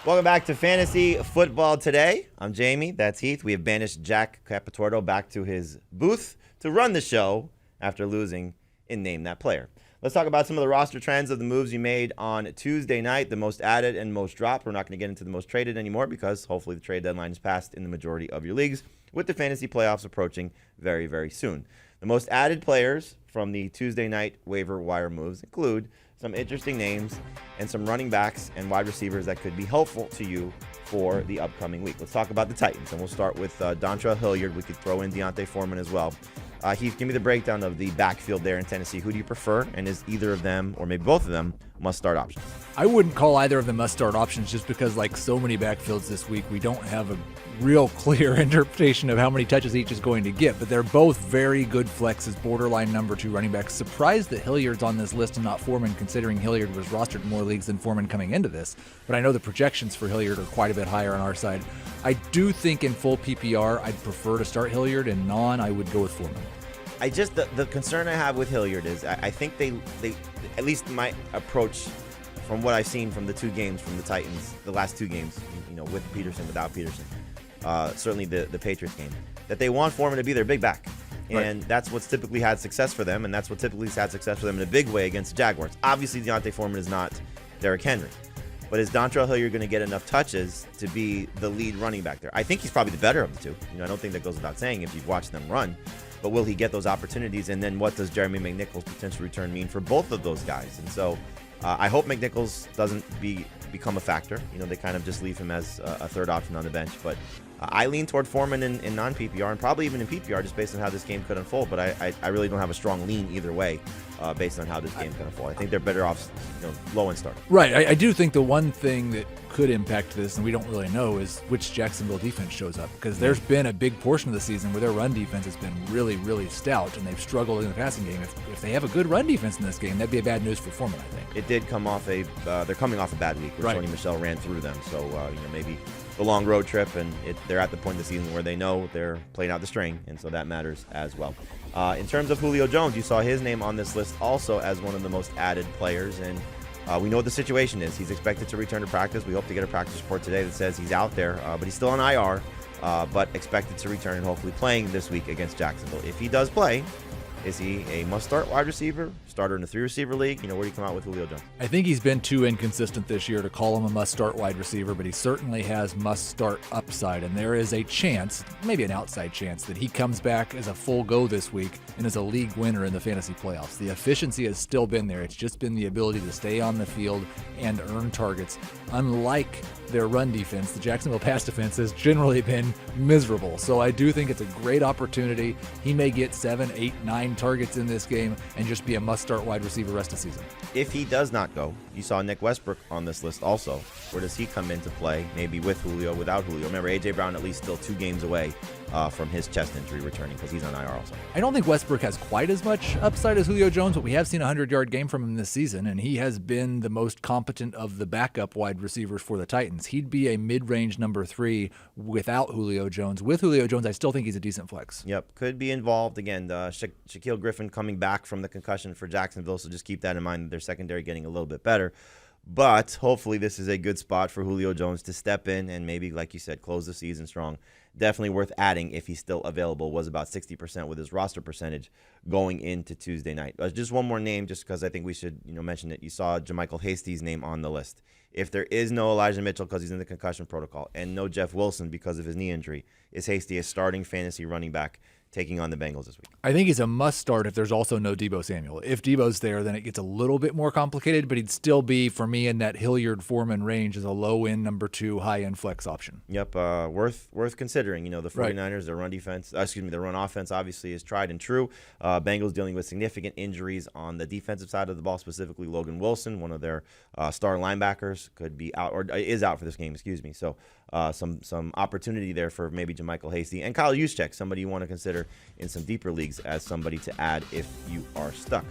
Welcome back to Fantasy Football Today. I'm Jamie. That's Heath. We have banished Jack Capitordo back to his booth to run the show after losing in Name That Player. Let's talk about some of the roster trends of the moves you made on Tuesday night, the most added and most dropped. We're not going to get into the most traded anymore because hopefully the trade deadline is passed in the majority of your leagues with the fantasy playoffs approaching very, very soon. The most added players from the Tuesday night waiver wire moves include some interesting names and some running backs and wide receivers that could be helpful to you for the upcoming week. Let's talk about the Titans, and we'll start with Dontrell Hilliard. We could throw in Deontay Foreman as well. Heath, give me the breakdown of the backfield there in Tennessee. Who do you prefer, and is either of them, or maybe both of them, must-start options? I wouldn't call either of them must-start options just because, like so many backfields this week, we don't have a real clear interpretation of how many touches each is going to get, but they're both very good flexes, borderline number 2 running backs. Surprised that Hilliard's on this list and not Foreman, considering Hilliard was rostered in more leagues than Foreman coming into this, but I know the projections for Hilliard are quite a bit higher on our side. I do think in full PPR, I'd prefer to start Hilliard, and non, I would go with Foreman. The concern I have with Hilliard is I think they at least my approach from what I've seen from the 2 games from the Titans, the last 2 games, with Peterson, without Peterson, certainly the Patriots game, that they want Foreman to be their big back. And that's what's typically had success for them, and that's what typically has had success for them in a big way against the Jaguars. Obviously, Deontay Foreman is not Derrick Henry. But is Dontrell Hilliard going to get enough touches to be the lead running back there? I think he's probably the better of the 2. I don't think that goes without saying if you've watched them run. But will he get those opportunities? And then what does Jeremy McNichols' potential return mean for both of those guys? And so I hope McNichols doesn't become a factor. They kind of just leave him as a third option on the bench. But I lean toward Foreman in non-PPR and probably even in PPR just based on how this game could unfold. But I really don't have a strong lean either way based on how this game could unfold. I think they're better off low and start. Right. I do think the one thing that could impact this, and we don't really know, is which Jacksonville defense shows up. Because there's been a big portion of the season where their run defense has been really, really stout, and they've struggled in the passing game. If they have a good run defense in this game, that'd be a bad news for Foreman, I think. It did come off they're coming off a bad week where Sony Michel ran through them. So, maybe the long road trip, and they're at the point of the season where they know they're playing out the string, and so that matters as well. In terms of Julio Jones, you saw his name on this list also as one of the most added players, and we know what the situation is. He's expected to return to practice. We hope to get a practice report today that says he's out there, but he's still on IR, but expected to return and hopefully playing this week against Jacksonville. If he does play, is he a must-start wide receiver, starter in a 3-receiver league? Where do you come out with Julio Jones? I think he's been too inconsistent this year to call him a must-start wide receiver, but he certainly has must-start upside, and there is a chance, maybe an outside chance, that he comes back as a full go this week and is a league winner in the fantasy playoffs. The efficiency has still been there. It's just been the ability to stay on the field and earn targets. Unlike their run defense, the Jacksonville pass defense has generally been miserable. So I do think it's a great opportunity. He may get 7, 8, 9 targets in this game and just be a must-start wide receiver rest of the season. If he does not go, you saw Nick Westbrook on this list also. Where does he come into play? Maybe with Julio, without Julio. Remember, A.J. Brown at least still 2 games away from his chest injury returning because he's on IR also. I don't think Westbrook has quite as much upside as Julio Jones, but we have seen a 100-yard game from him this season, and he has been the most competent of the backup wide receivers for the Titans. He'd be a mid-range number 3 without Julio Jones. With Julio Jones, I still think he's a decent flex. Yep, could be involved. Again, Shaquille Griffin coming back from the concussion for Jacksonville, so just keep that in mind that their secondary getting a little bit better. But hopefully this is a good spot for Julio Jones to step in and maybe, like you said, close the season strong. Definitely worth adding if he's still available. Was about 60% with his roster percentage going into Tuesday night. Just one more name, just because I think we should mention it. You saw JaMycal Hasty's name on the list. If there is no Elijah Mitchell because he's in the concussion protocol and no Jeff Wilson because of his knee injury, is Hasty a starting fantasy running back taking on the Bengals this week? I think he's a must-start if there's also no Deebo Samuel. If Deebo's there, then it gets a little bit more complicated, but he'd still be, for me, in that Hilliard-Foreman range as a low-end number 2, high-end flex option. Yep, worth considering. The 49ers, their run defense, their run offense obviously is tried and true. Bengals dealing with significant injuries on the defensive side of the ball, specifically Logan Wilson, one of their star linebackers, could be out or is out for this game. So some opportunity there for maybe JaMycal Hasty and Kyle Juszczyk, somebody you want to consider in some deeper leagues as somebody to add if you are stuck.